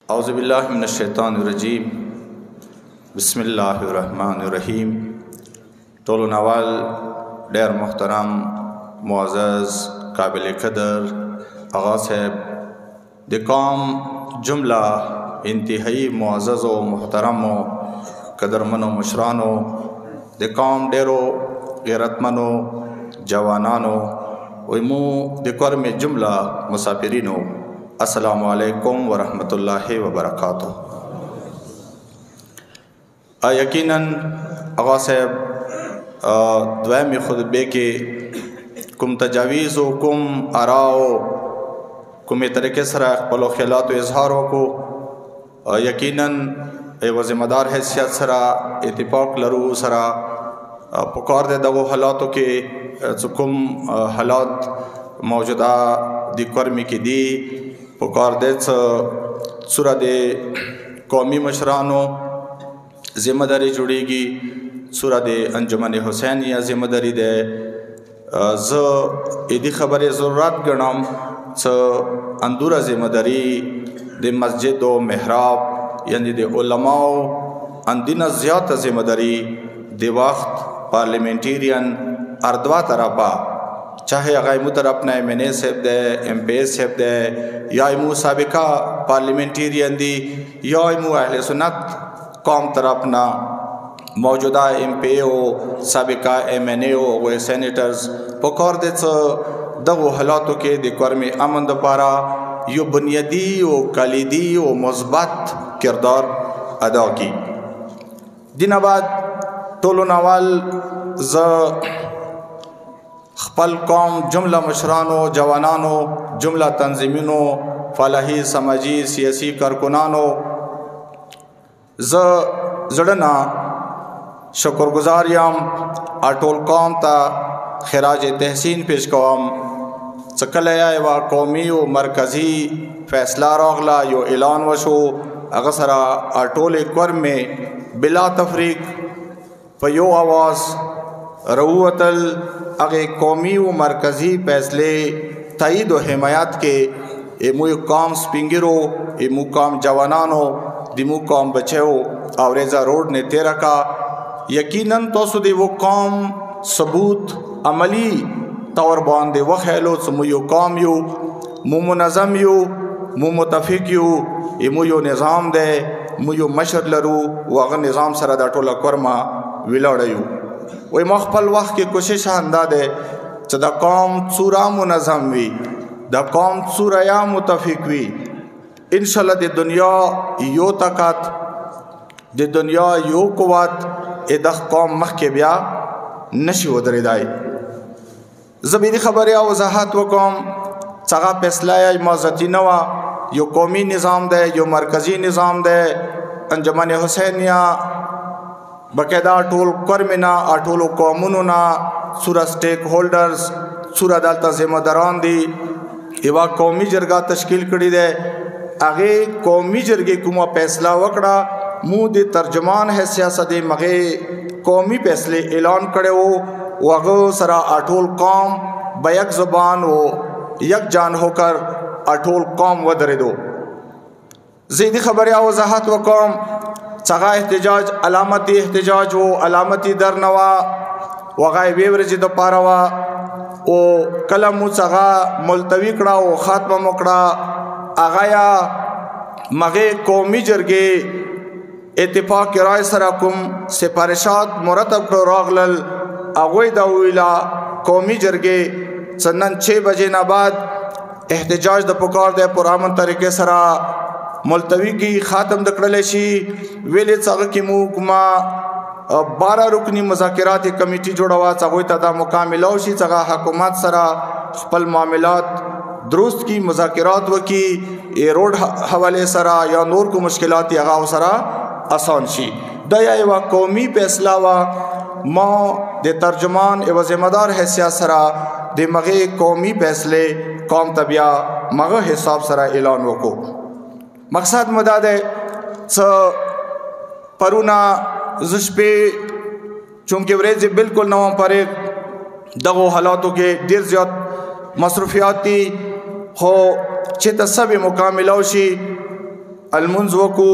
औज़ुबिल्लाहि मिनश्शैतानिर्रजीम बिस्मिल्लाहिर्रहमानिर्रहीम। टोलो नवाल डेर मोहतरम मुअज़्ज़ज़ काबिल कदर आगा साहब द कौम जुमला इंतहाई मुअज़्ज़ज़ व मोहतरम कदरमनो मशरानो द कौम डेरो गैरतमनो जवानानो वमू द कर में जुमला मुसाफिरिनो अस्सलामु अलैकुम व रहमतुल्लाहि व बरकातुहू। यकीनन आगा साहब द्वामी खुतबे के कुम तजावीज़ व कुम आराओ कुम तरीके सरा क़ौल ख़यालात व इज़हारों को यकीनन एवं ज़िम्मेदार हैसियत सरा इत्तिफ़ाक़ लरू सरा पुकार दे दगो हालातों के कुम हालात मौजूदा दिक्कर्मी की दी पुकार दे सुरा दे कौमी मशरानो ज़िम्मेदारी जुड़ेगी सुरा दे अंजुमन हुसैनिया ज़िम्मेदारी दे इदी खबर ज़रूरत गणम अंदूरा ज़िम्मेदारी दे मस्जिद व महराब यानी दे उलमाओ अंदिना ज़्यादा ज़िम्मेदारी दे वक्त पार्लियामेंटेरियन अर्दवा तरफा चाहे अगाइमू तरफ न MNA सेब दे MP सेब दे या इमू साबिका पार्लियामेंटेरियन दी या इमू अहले सुन्नत कौम तरफ ना मौजूदा MP ओ साबिका MNA ओ वे सेनेटर्स पकड़ दे दगो हालातों के दिक्कर में अमन दपारा यो बुनियादी व कलीदी व मुस्बत किरदार अदा की दिनाबाद टोलो नवाल खपल कौम जुमला मशरानो जवानानो जुमला तंजीमिनो फलाही समाजी सियासी कारकुनानो जड़ना शुक्रगुजारियम आटोल कौम ता खराज तहसीन पेश कौम चकलया व कौमी व मरकज़ी फ़ैसला रोगला यो ऐलान वशो अगसरा आटोल कर में बिला तफरीक पयो आवाज़ रऊतल अगे कौमी व मरकज़ी फैसले तईद व हिमायत के एमू कौम स्पिंगिरो एमू कौम जवानानो दिमू कौम बचेओ आवरेजा रोड ने तेरा का यकीनन तो सुदे वो कौम सबूत अमली तौर बांधे वखेलो समुयो कौम यू मु मुनज़म यू मु मुतफ़िक यू एमू यो निज़ाम दे मुयो मशर लरू व अगर निज़ाम सरदा टोला कर्मा विलाड़यू वही मखपल वक्त की कोशिश अंदाज है द कौम चूरा मुनज़म वी द कौम चूरया मुतफ़िक वी इंशाल्लाह द दुनिया यो ताकत द दुनिया यो कुव्वत ए दख कौम मख के ब्या नशी वदरिदाई ज़बीदी खबर या वजाहत व कौम चगा फैसला या मौजती नवा यो कौमी निज़ाम दे यो मरकज़ी निज़ाम दे अंजुमन हुसैनिया बाकायदा टोल कर्मिना आटोलो कौमुना सूरा स्टेक होल्डर्स सूरा दालता ज़िम्मेदारान दी एवा कौमी जरगा तश्कील करी दे आगे कौमी जरगे कुमा फैसला वकड़ा मुँह दे तर्जमान है सियासत मगे कौमी फैसले ऐलान करे हो वगो सरा आटोल कौम बैक ज़ुबान हो यक जान होकर आटोल कौम वदरे दो ज़ीदी खबर या वजाहत व कौम चगा एहतजाज अलामती एहतजाज वो अलामती दरनवा वगाए वेवरजी द पारवा ओ कलम चगा मुलतवी कड़ा वो खात्मा मकड़ा आगाया मगे कौमी जरगे इत्तिफाक राय सराकुम सिफारिशात मुरतब करो रागलल अगोई दाविला कौमी जरगे सन्नन 6 बजे ना बाद एहतजाज द पुकार दे पुरामन तरीके सरा मुलतवी की ख़ात्म दकड़लेशी वेले चग की मुकमा 12 रुकनी मुज़ाकिरात कमेटी जोड़वा चगोई तदा मुकामिलौशी चगा हुकूमत सरा खपल मामलात दुरुस्त की मुज़ाकिरात वकी ए रोड हवाले सरा या नूर को मुश्किलात यगा सरा आसान शी दया व कौमी फैसला व माँ दे तर्जुमान एवं ज़िम्मेदार हैसियत सरा दे मगे कौमी फैसले कौम तबिया मगे हिसाब सरा ऐलान वको मकसद मदाद है परुना जुस्पे चूँकि वरेज बिल्कुल नवा पर दगो हालातों के देर ज़्यादा मसरूफियाती हो चित सब मुकामिलौशी المنځ وکو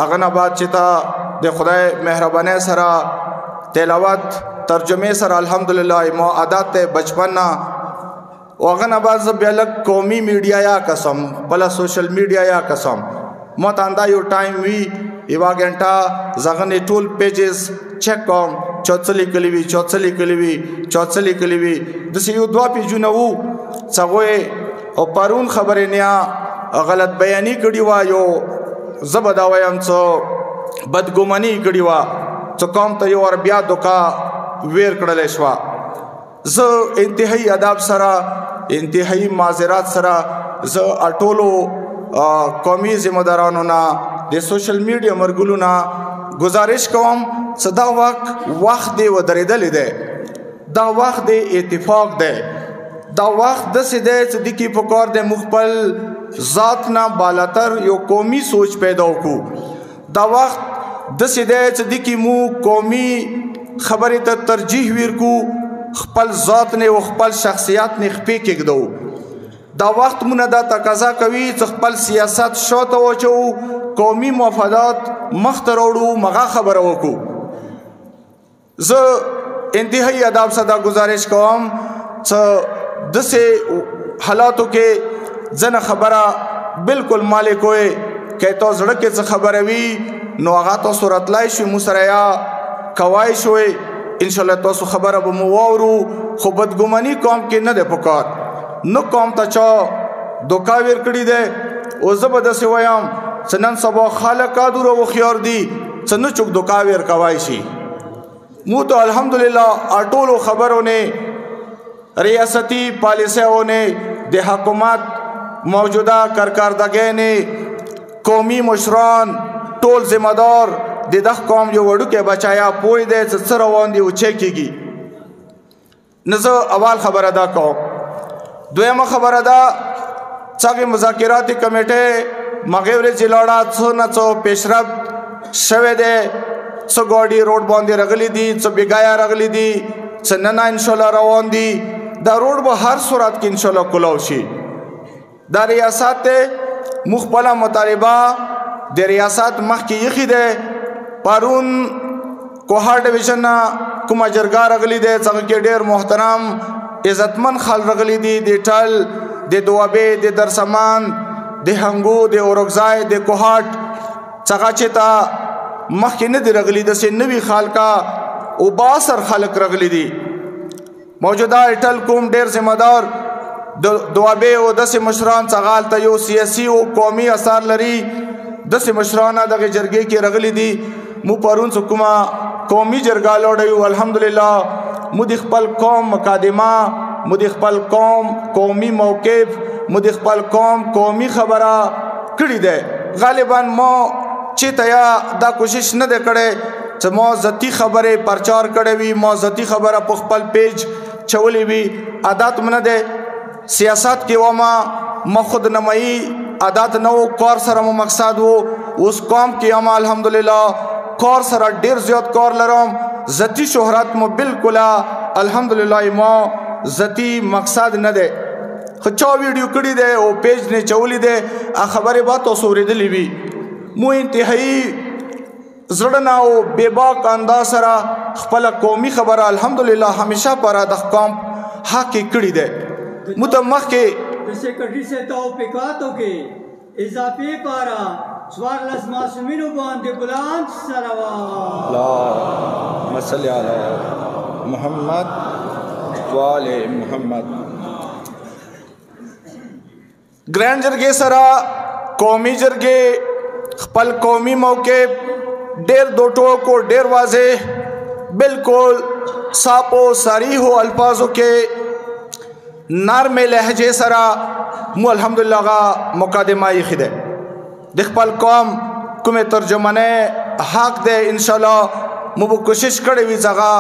هغه نه بعد چې تا د خدای مهرباني سره تلاوت ترجمه سره الحمدلله ما عادت ته بچپن نه هغه نه بعد زه بیا لږ قومي میډیا یا قسم بله سوشل میډیا یا قسم ما ته اندا یو ټایم وي یوه غنټه زغنې ټول پیجز چک کوم چا څه لیکلي وي چا څه لیکلي وي چا څه لیکلي وي داسې یو دوه پیجونه وو څه هغوی او پرون خبرې نیا غلط بیاني کړې وه یو زه به دا وایم څه بدګماني کړې وه څه قوم ته یو ور بیا دوکه ویر کړلی شوه زه انتهایی ادب سره انتهایی معذرت سره زه ټولو قومي ذمہدارانو نه د سوشل میډیا مرګلو نه گزارش کوم چې دا وخت دی ودرېدلی دی دا وخت دی اتفاق دی دا وخت داسې دی چې د کې پکار دی موږ خپل ذات نه بالاتر یو قومي سوچ پیدا وکړو دا وخت داسې دی چې د کې موږ قومي خبرې ته ترجیح ورکړو خپل ذات نه او خپل شخصیت نه خپې کېږدو دا وخت مونږ دا تقاضا کوي چې خپل سیاست شاته واچوو قومي مفادات مخته راوړو مغه خبره وکړو زه انتهایی ادب سره گزارش کوم چې داسې حالاتو کې ځنه خبره بالکل مالک وي که تا زړه کې څه خبره وي نو هغه تاسو راتلی شوي مو سره یا کوای شوي انشاءالله تاسو خبره به مو واورو خو بدګماني قوم کې نه دی پکار نو قوم ته چا دوکا ور کړی دی او زه به داسې وایم چې نن سبا خلک قادر او هوښیار دي چې نه څوک دوکا ور کوای شي مو تو الحمدلله ټولو خبرو نه ریاستی پالیسیوں نے د حکومت موجودہ کارکردگی نے قومی مشران ټول ذمہ دار د دغه قوم یو وړوکی بچایا پوی دی چې څه روان دي او چې کېږي نو زه اول خبره دا کوم دویمه خبره دا چې مذاکراتي کمیټې مغې ورځې لاړه څو نه څو پیشرفت شوی دی څه ګاډي روډ باندې راغلي دي څه بېګایه راغلي دي څه نن انشاءالله روان دي دا روډ به هر صورت کې انشاءالله کلاو شي دا ریاست دی موږ خپله مطالبه د ریاست مخکې ایښي دی پرون کوهر ډویژن نه کومه جرګه راغلي دی څهغه کې ډېر محترم عزتمن خلک راغلي دي د ټل د دوابې د درسمان د هنګو د اورکزای د کوهاټ څهغه چې ته مخکې نه دي راغلي داسې نوي خلکه او بااثر خلک راغلي دي موجوده ټل کوم ډېر ذمہ دار دوابې او داسې مشران څهغه هلته یو سیاسي او قومي اثر لري داسې مشران دغه جرګې کې راغلي دي مو پرون څه کومه قومي جرګه لوړوي الحمدلله مو د خپل قوم مقدمه مو د خپل قوم قومي موقف مو د خپل قوم قومي خبره کړې ده غالبا ما چې تیا دا کوشش نه ده کړې چې ما ذاتی خبره پرچار کړې وي ما ذاتی خبره په خپل پیج چولې وي عادت منه ده سیاست کې وما ما خود نمایي عادت نه و کار سره مو مقصد وو اوس قوم کې هم الحمدلله کار سره ډیر زیات کار لرم ذاتی شهرت مو بالکل الحمدلله ما ذاتی مقصد نه ده خو چا ویډیو کړی دی او پیج نه چولې دی خبرې به تاسو اورېدلې وي مو انتهایی زړه نه او بېباک انداز سره خپله قومي خبره الحمدلله همیشه پر د قوم حق یې کړی دی مو ته مخکې سیکرټري سے توفیقاتو کې اضافي پارا څوارلس معصومینو باندې بلند صلوات اللهم صل علی محمد و آل محمد ګرانډ جرګې سره قومي جرګې خپل قومي موقف ډېر دو ټوکو ډېر واضح بالکل صاف و صریح الفاظو کې نرم لهجه سره مو الحمدلله غا مقدمه یې خده د خپل قوم کومه ترجمانه حق ده ان شاء الله مو کوشش کړې وي ځګه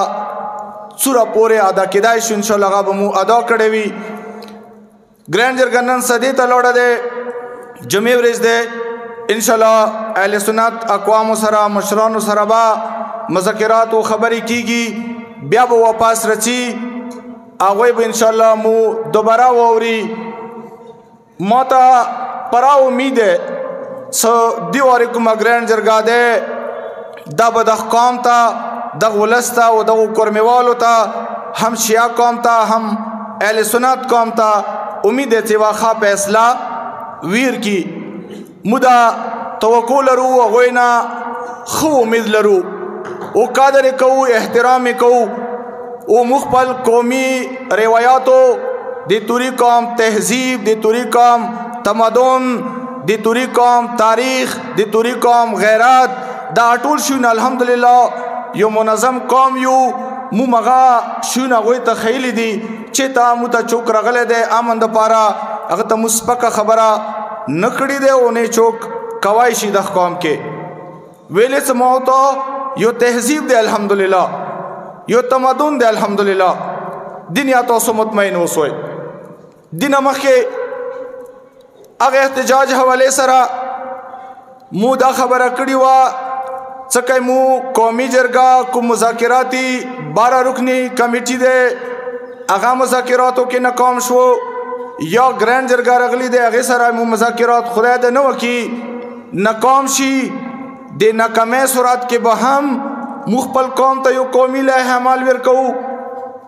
سوره پورې ادا کېدای شي ان شاء الله غا مو ادا کړې وي ګرانډ جرګنن سدي ته لوړه ده جمعې ورځ ده ان شاء الله اهل سنت اقوام سره مشرانو سره با مذاکرات او خبرې کیږي بیا به واپس رچی هغه به ان شاء الله مو دوباره ووري ماته پرا امید څه دیوارې کومه ګرینډ جرګه دی دا به دغه قوم ته دغه ولس ته او دغه کورمیوالو ته هم شیعه قوم ته هم اهل سنت قوم ته امید دی چې یوه ښه فیصله ویر کی موږ دا توقع لرو هغوی نه ښه امید لرو او قدر یې کوو احترام یې کوو او موږ خپل قومي روایاتو د توري قوم تهذیب د توري قوم تمدن د توري قوم تاریخ د توري قوم غیرت دا ټول شیونه الحمدلله یو منظم قوم یو مو مغه شیونه هغوی ته ښیلي دي چې ته مو ته چوک راغلی دی امن دپاره هغه ته مو سپکه خبره نه کړې دی او نه چوک کوای شي دغه قوم کې ویلې څه مو ته یو تهذیب دی الحمدلله یو تمدن دی الحمدلله دین یا تاسو مطمئن اوسئ دینه مخکې هغه احتجاج حوالې سره مو دا خبره کړې وه څه کوي مو قومي جرګه کوم مذاکراتي 12 رکنی کمیټي دی هغه مذاکراتو کې ناکام شو یا ګرینډ جرګه راغلی دی هغې سره مو مذاکرات خدای د نه وکړي ناکام شي د ناکامۍ صورت کې به هم مو خپل قوم ته یو قومي لایحه عمل ورکوو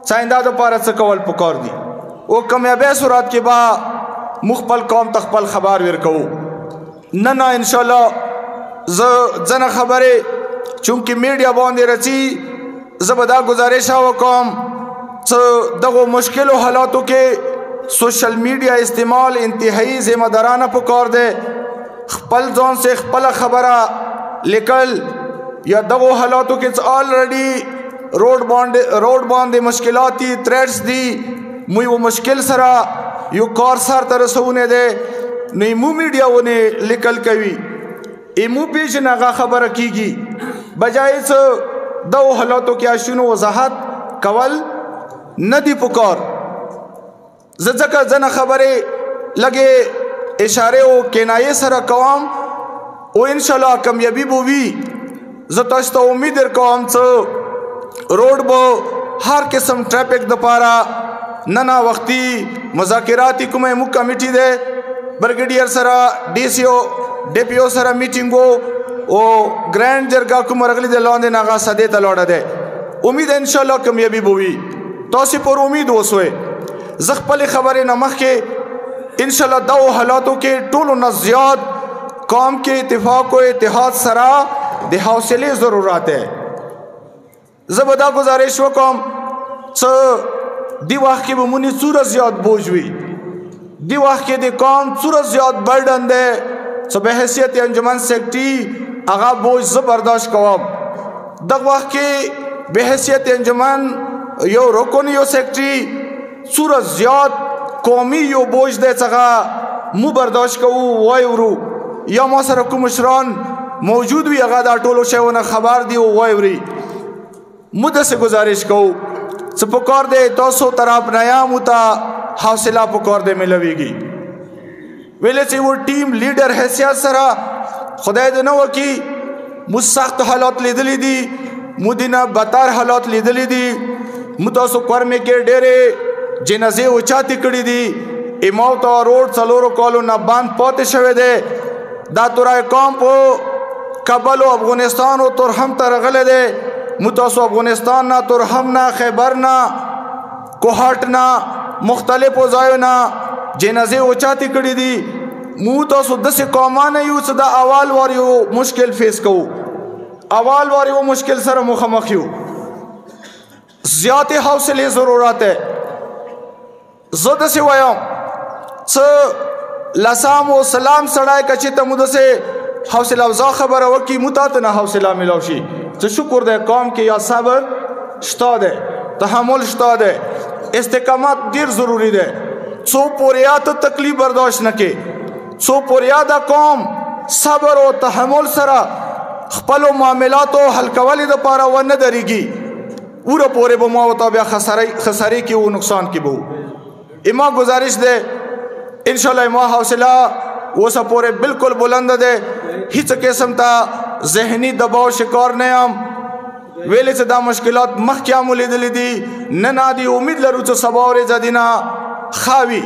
څاینده دپاره څه کول پکار دي او کامیابۍ صورت کې به مو خپل قوم ته خپل خبر ورکوو نه انشاءالله زه ځنه خبرې چونکې میډیا باندې رسي زه به دا ګزارش وکړم څه دغو مشکلو حالاتو کې سوشل میډیا استعمال انتهایی ذمہ دارانه پکار دی خپل ځان سے خپله خبره لیکل یا دغو حالاتو کې آلریډي روډ باندې مشکلات دي تھریټس دي مو یو مشکل سره یو کار سر ته رسونه دی نو مو میډیا ونه لیکل کوي ایمو پیژن هغه خبره کیږي بجای څه دغو حالاتو کې اشونو وضاحت کول نه دی پکار زه ځکه ځنه خبرې لږې اشاره او کنایې سره کوم او انشاءالله کامیابي به وي زه تاسو ته امید درکوم څه روډ به هر قسم ټریفک دپاره نه وختي مذاکراتي کومه مو کمیټي دی برګیډیر سره ډي سي او ډي پي او سره میټینګ او ګرینډ جرګه کوم راغلی دی لاندې نه هغه سدې ته لاړه دی امید انشاءالله کامیابي به وي تاسو پر امید اوسئ زه خپلې خبرې نه مخکې انشاءالله دغو حالاتو کې ټولو نه زیات قوم کې اتفاق و اتحاد سره د حوصلې ضرورت دی زه به دا گزارش وکړم څه دی وخت کې به مونږ څومره زیات بوج وي دی وخت کې د قوم څومره زیات برډن دی څه به حیثیت انجمن سیکرټري هغه بوج زه برداشت کوم دغه وخت کې به حیثیت انجمن یو رکن یو سیکرټري څومره زیات قومي یو بوج دی څنګه مو برداشت کوو وایورو یا ما سره کوم مشران موجود وي هغه دا ټولو شیونه خبر دی او وایوري مو داسې گزارش کوو څه پکار دی تاسو طرف نه یامو ته حوصله پکار دی ملویږي ویلې چې و ټیم لیډر حیثیت سره خدای دې نه وکړي مو سخت حالات لیدلی دي مو دینه بدتر حالات لیدلی دي مو تاسو کورمې کې ډېرې جنازې اوچاتې کړي دي اموت او روډ څلورو کالو نه بند پاتې شوی دی دا تورای قوم په کابل او افغانستان او ترهم ته راغلی دی مو تاسو افغانستان نه ترهم نه خیبر نه کوهاټ نه مختلفو ځایو نه جنازې اوچاتې کړي دي مو تاسو داسې قومانه یو چې د اول وار یو مشکل فیس کوو اول وار یو مشکل سره مخامخ یو زیاتې حوصلې ضرورت دی زه داسې وایم څه لسام و سلام سړی که چې ته مو داسې حوصله افزا خبره وکړي مو تا ته نه حوصله میلاو شي څه شکر دی قوم کې یا صبر شته دی تحمل شته دی استقامت ډېر ضروری دی څو پورې ته تکلیف برداشت نه کې څو پورې دا قوم صبر او تحمل سره خپلو معاملاتو حل کولو دپاره ونه درېږي وره پورې به ما ورته بیا خسارې کې و نقصان کې به اما گزارش دے انشاءاللہ اما حوصلہ اوسه پورې بالکل بلند دی هیڅ قسم ته ذهني دباو شکار نه یم ویلې چې دا مشکلات مخکې هم ولیدلي دي نه دی امید لرو چې سبا ورځ دینه ښه وي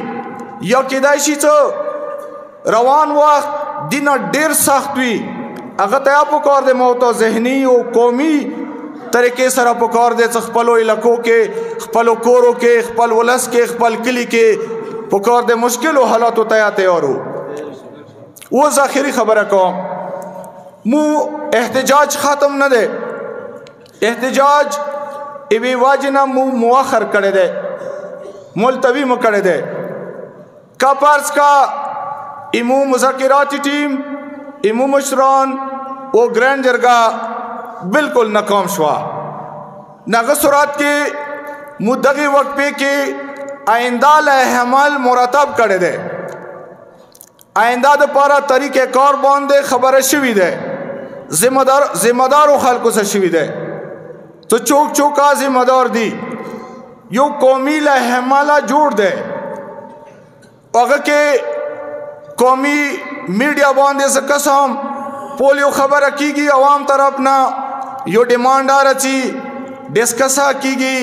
یا کیدای شي چې روان وخت دینا ډیر سخت وي هغه ته پکار دی موت ذهني او قومي طریقې سره پکار دی چې خپلو علاقو کې خپلو کورو کې خپل ولس کې خپل کلي کې پکار دی مشکلو حالاتو ته تیارو. اوس آخري خبره کوم، مو احتجاج ختم نه دی، احتجاج ایوی واجنا مو مؤخر کړی دی، ملتوی مو کړی دی. کا فرض کا ایمو مذاکراتی ټیم ایمو مشران او ګرانډ جرګه بالکل ناکام شوا. ناغه صورت کې مدغه وقت په کې آئنده له عمل مرتب کړی دی، آئنده د پاره طریقې کار باندې خبره شوی ده، ذمہ دارو خلکو سره شوی ده. تو چوک چوکا ذمہ دار دی یو قومی له عمل جوړ ده، هغه کې قومی میډیا باندې څه قسم پولیو خبره کیږي، عوام طرف نه یو ډیمانډ راځي ډسکسا کیږي،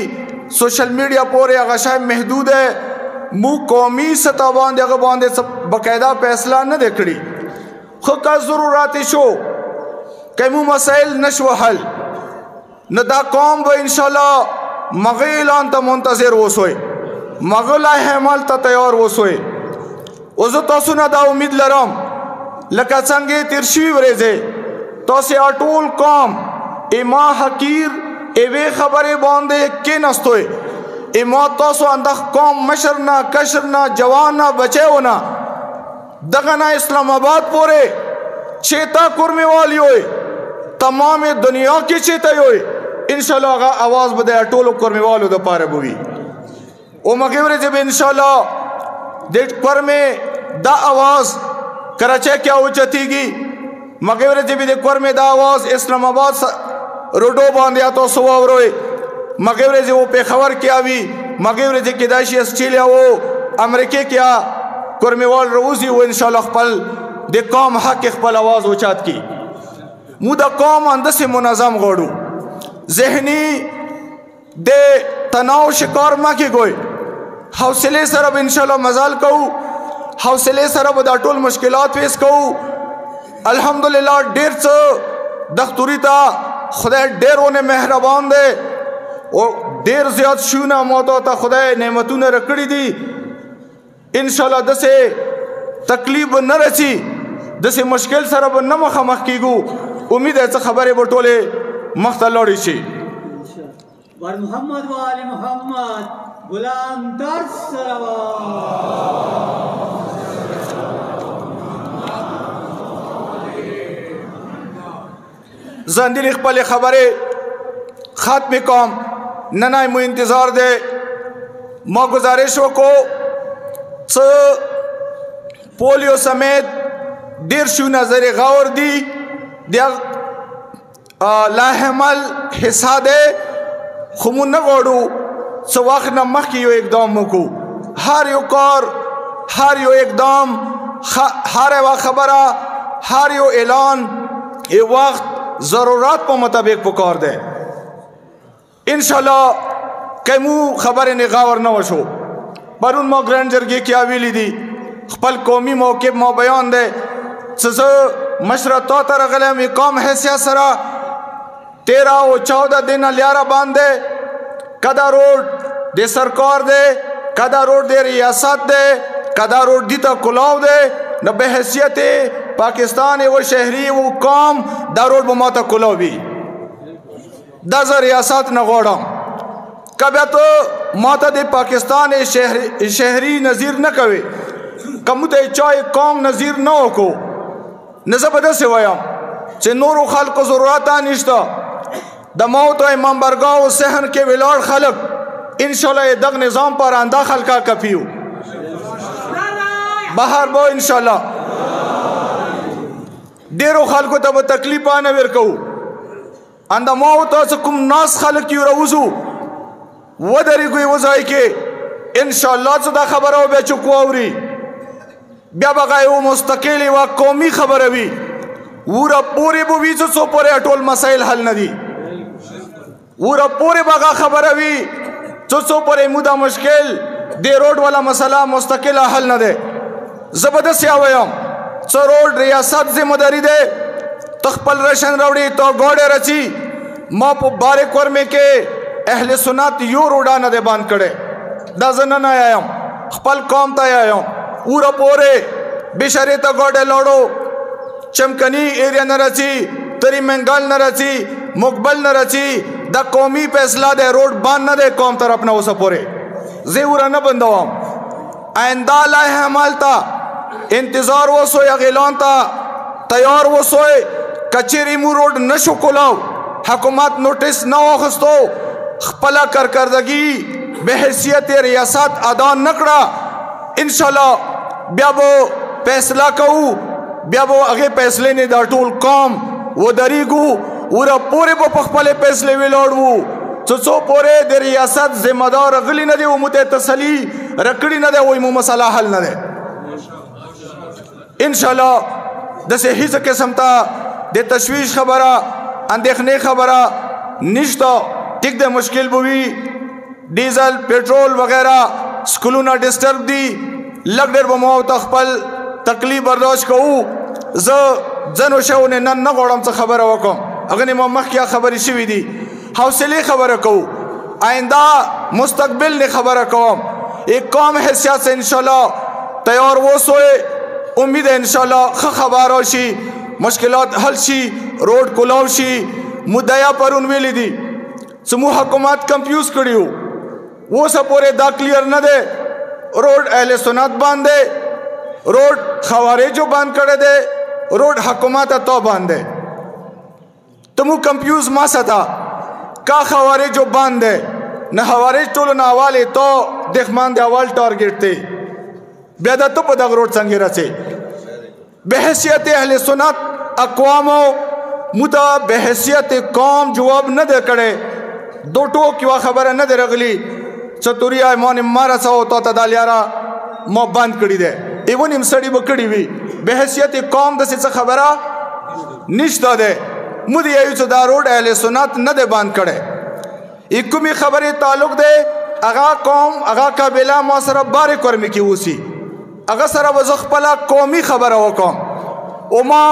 سوشل میډیا پورې هغه شای محدود ہے. مو قومی سطح باندې هغه باندې باقاعده فیصله نه کړی، خو کا ضرورت شو کوم مسائل نشو حل نه دا قوم به ان شاء الله مغه اعلان ته منتظر وسوي، مغه له عمل ته تیار وسوي. اوس تاسو نه دا امید لرم لکه څنګه تیر شوی ورځې تاسو ټول قوم اما حقیر ایوه خبره باندې کې نستوي، اما تاسو اندخ قوم مشرنا کشرنا جوانا بچهونا دغنا اسلام آباد پورے چیتا کرمی والی ہوئے، تمام دنیا کی چیتا ہوئے انشاءاللہ آغا آواز بدے ٹولو کرمی والو دا پارے بوئی. او مغیوری جب انشاءاللہ دیٹ کرمی دا آواز کراچے کیا اوچتی گی، مغیوری جب دے کرمی دا آواز اسلام آباد روڈو باندیا تو سواو روئے، مغیوری جب وہ پیخور کیا بھی، مغیوری جب کداشی اسٹریلیا وہ امریکہ کیا کرمی وال روزی وہ انشاءاللہ خپل دے قوم حق خپل آواز اوچات کی. مو دا قوم اندس منظم غوڑو ذہنی دے تناو شکار ما کی گوئی حوصلے سرب انشاءاللہ مزال کہو، حوصلے سرب دا ټول مشکلات پیس کہو. الحمدللہ ډیر څه دختوری تا خدای ډیرونه مهربان دی او ډیر زیات شونه موته تا خدای نعمتونه رکړي دي. انشاءاللہ دسه تکلیف نه رسی، دسه مشکل سره به نه مخامخ کیږو. امید ہے چې خبرې به ټولې مخته لاړې شي. ور محمد و آل محمد غلام تر صلوات. زندیر خپل خبرې ختم کوم، ننای مو انتظار دے. ما گزارش وکو څه پولیو سمیت ډیر شو نظر غور دی دیا لاحمل حصہ دے خمون نه غوړو څه وخت نه مخکې یو اقدام وکړو. هر یو کار، هر یو اقدام، هر یو خبره، هر یو اعلان ای وقت ضرورت په مطابق پکار ده. انشاءاللہ کمو خبر نغاور نه وشو. پرون ما ګرانډ جرګې کې ویلي دي خپل قومي موقف ما بیان ده چې مشرتا ته راغلم قوم حیثیت سره 13 او 14 دن لیارا باندې کدا روډ د سرکار ده، کدا روډ د ریاست ده، کدا روډ دی ته کلاو ده نه به حیثیت پاکستان و شهری و قوم دا روډ به ماته کلاو وي. دا زه ریاست نه غواړم، کبه ته ماته د پاکستان شهری نظیر نه کوي، کوم ته چای قوم نظیر نه وکړو. نه زه به داسې وایم چې نورو خلکو ضرورت نشته، د موت او امام برګاو صحن کې ولاړ خلک انشاءاللہ دغ نظام پر آنده خلقا کفیو بهر بو انشاءاللہ ډیرو خلکو ته به تکلیف نه ورکو. اند موت او کوم ناس خلک یو روزو ودرېږي وځای کې انشاءاللہ څه دا خبره به چکو اوري بیا به یو مستقلی و قومي خبره وي ورا پوری بو وی څه پورې ټول مسائل حل نه دي. ورا پوری بغا خبره وي څه پورې مودا مشکل دی روډ والا مسله مستقله حل نه ده. زبردست یا وایم څه روډ ریاست ذمہداری دے تخپل رشن روڑی تو گوڑے رچی ما پو بارک ورمے کے اہل سنت یو روڈا نہ دے بان کڑے دا زنن آیایم خپل قوم تا آیایم اورا پورے بشری تا گوڑے لوڑو چمکنی ایریا نہ رچی تری منگل نہ رچی مقبل نہ رچی دا قومی فیصلہ دے روڈ بان نہ دے قوم تر اپنا اسا پورے زیورا نہ بندوام آئندہ لائے حمال تا انتظار وہ سوئے اغیلان تا تیار وہ سوئے کچیری مو روڈ نشو کلاو حکومت نوٹس نہ اخستو خپلا کردگی بحیثیت ریاست ادا نکڑا انشاءاللہ بیا وہ فیصلہ کہو بیا وہ اگے فیصلے نے دا ٹول قوم وہ دریگو ورا پورے وہ پخپلے فیصلے وی لوڑو چو پورے دے ریاست ذمہ دار اغلی نہ دے وہ متے تسلی رکڑی نہ دے وہی مو مسئلہ حل نہ دے انشاءاللہ دسے ہیز قسم تا دے تشویش خبرہ اندیخنے خبرہ نشتا ٹک دے مشکل بوی ڈیزل پیٹرول وغیرہ سکولونا ڈسٹرب دی لگ دیر بمو تخپل تکلیف برداشت کہو زنو شو نے نن نگوڑم تا خبر وکم اگنی ممخ کیا خبری شوی دی حوصلے خبر کہو آئندہ مستقبل نے خبر کہو ایک قوم حیثیت سے انشاءاللہ تیار وہ سوئے امید ہے انشاءاللہ خبر ہوشی مشکلات حل شی روڈ کلاو شی مدعیا پر انویلی دی سمو حکومت کمپیوز کری ہو وہ سا پورے دا کلیر نہ دے روڈ اہل سنت باندھ دے روڈ خواریجو باندھ کرے دے روڈ حکومت تو باندھ دے تمو کمپیوز ماسا تھا کا خواریجو باندھ دے نہ خواریج ٹولو نہ حوالے تو دیکھ مان دے حوال ٹارگیٹ تے بیادہ تو پا داغ روڈ سنگیرہ سے بحیثیت اہل سنت اقوامو متا بحیثیت قوم جواب نہ دے کڑے دو ٹو کیوا خبر نہ دے رگلی چطوری آئے مون مارا ساو تو تا دالیارا مو بند کڑی دے ایون امسڑی بکڑی بھی بحیثیت قوم دسی سے خبرہ نشتا دے مدی ایو چو دا روڈ اہل سنت نہ دے بند کڑے اکمی خبری تعلق دے اگا قوم اگا قابلہ موسر بارے کرمی کی ہوسی اگا سر وزخ پلا قومی خبر ہو قوم اوما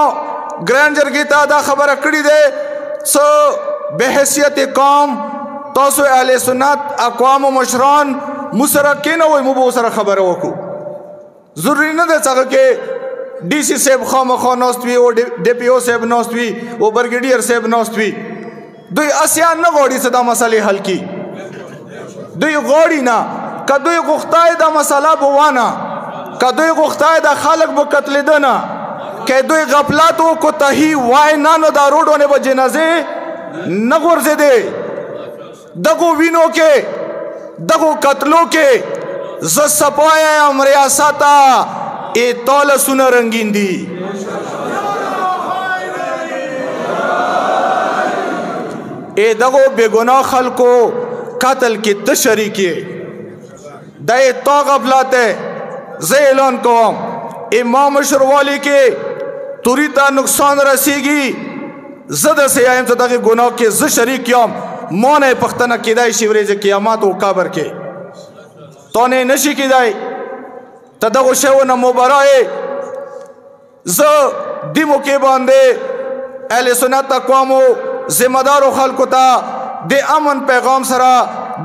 گرینجر کی تعداد خبر کڑی دے سو بحیثیت قوم توسو اہل سنت اقوام و مشران مسرکین ہوئی مبو سر خبر ہو کو ضروری نہ دے سکا کہ ڈی سی صاحب خواہ خواہ نوستوی او ڈی پی او صاحب نوستوی او برگیڈیر صاحب نوستوی دوی اسیان نہ غوڑی سے دا مسئلے حل کی دوی غوڑی نا کہ دوی غختائی دا مسئلہ بوانا کہ دوی غختائی دا خالق بو قتل دنا کہ دوی غفلاتو کو تہی وائی نانو دا روڈونے با جنازے نگورزے دے دگو وینو کے دگو قتلو کے زد سپائے ام ریاستا اے طول سن رنگین دی اے دگو بے گناہ خلقو قتل کی تشریکی دائے تو غفلاتے زیلون قوم امام شروالی کے توریتا نقصان رسی گی زد سے آئیم تو داگی گناہ کے ز شریکیام مونے پختنہ کی دائی شیوریز قیامات و قابر کے تونے نشی کی دائی تدغو شیونا مبارائے ز دیمو کے باندے اہل سنت اقوامو ذمہ دار و خلقو تا دے امن پیغام سرا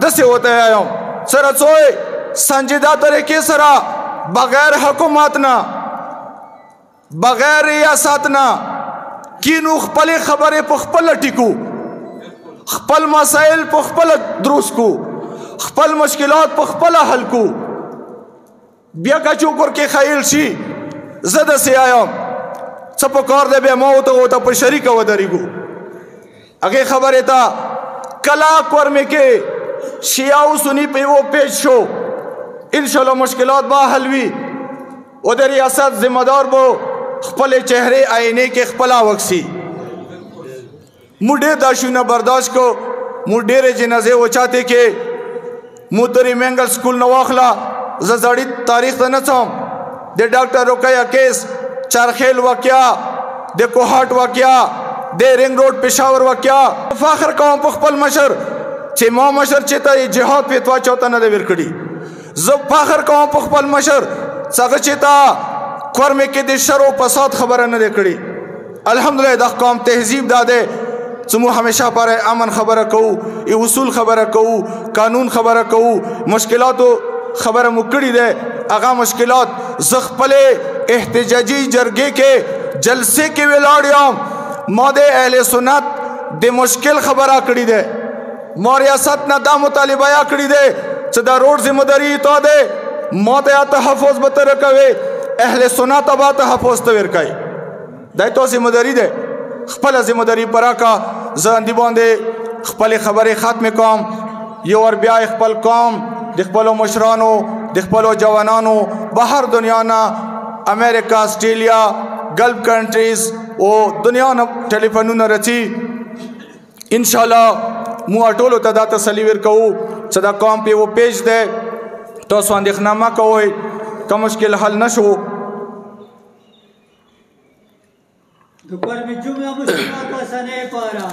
دسے ہوتے آئیوں سرا چوئے سنجیدہ طریقے سرا بغیر حکوماتنا بغیر ریاستنا کینو خپل خبریں پخپل ٹکو خپل مسائل پخپل دروس کو خپل مشکلات پخپل حل کو بیا کا چوکر کے خیل شی زد سے آیام سپو کار دے بے موتا ہوتا پر شریک و دریگو اگے خبر تا کلاک ورمے کے شیعو سنی پہ وہ پیش شو انشاءاللہ مشکلات با حلوی او در ریاست ذمہ دار بو خپل چہرے آئینے کے خپلا وکسی مڈے داشونا برداشت کو مڈے جنازے وہ چاہتے کہ مدری مینگل سکول نواخلا ززاڑی تاریخ تنسام دے ڈاکٹر رکیہ کیس چارخیل واقعہ دے کوہاٹ واقعہ دے رنگ روڈ پشاور واقعہ فاخر قوم پخپل مشر چھے ماں مشر چھتا یہ جہاد پیتوا چوتا نہ دے ورکڑی زب فاخر قوم پخپل مشر ساگر چھتا کور میں کې د شر او فساد خبره نه کړي. الحمدلله د قوم تهذیب داده سمو ہمیشہ پر امن خبر کو اصول خبر کو قانون خبر کو مشکلات خبر مکڑی دے اغا مشکلات زخپلے احتجاجی جرگے کے جلسے کے ولاڑیام مود اہل سنت دے مشکل خبر آکڑی دے موریاست نہ دا مطالبہ آکڑی دے صدا روڈ ذمہ داری تو دے مود یا تحفظ بتر کوے اہل سنت ابا تحفظ تویر کئی دائی تو ذمہ داری دے خپل ذمہ داری پرا کا زندی باندې خپل خبرې ختم کوم یو ور بیا خپل قوم د خپل مشرانو د خپل جوانانو بهر دنیا نه امریکا استرالیا گلف کنټریز او دنیا نه ټلیفونونه رچی ان شاء الله مو ټولو ته دا تسلی ورکو صدا قوم په و پیج ده تاسو اندېښنه مه کوئ که مشکل حل نشو دوپہر میں جملہ مشکلات کا سنے پارا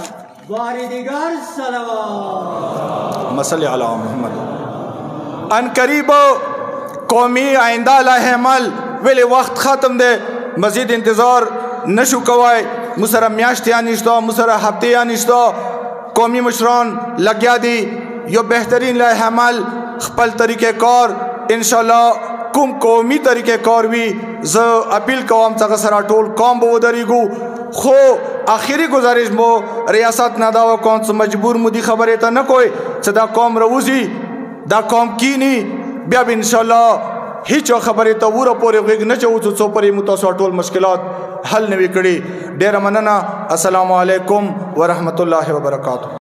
واردگار صلوات مسئلہ علی محمد ان قریب قومی آئندہ لاحمل ویلے وقت ختم دے مزید انتظار نشو کوائے مسرہ میاشتیا نشتا مسرہ ہفتیا نشتا قومی مشران لگیا دی یو بہترین لاحمل خپل طریقہ کار انشاءاللہ کوم قومی طریقہ کار وی ز اپیل کوم څنګه سره ټول قوم به ودرېږو خو آخري گزارش مو ریاست نه دا کوم څه مجبور مودي خبره ته نه کوي چې دا قوم روزي دا قوم کینی بیا ان شاء الله هیڅ خبره ته وره پورې غږ نه چوي څو پرې متاسو ټول مشکلات حل نه وکړي. ډېر مننه. السلام علیکم ورحمت الله وبرکاتہ.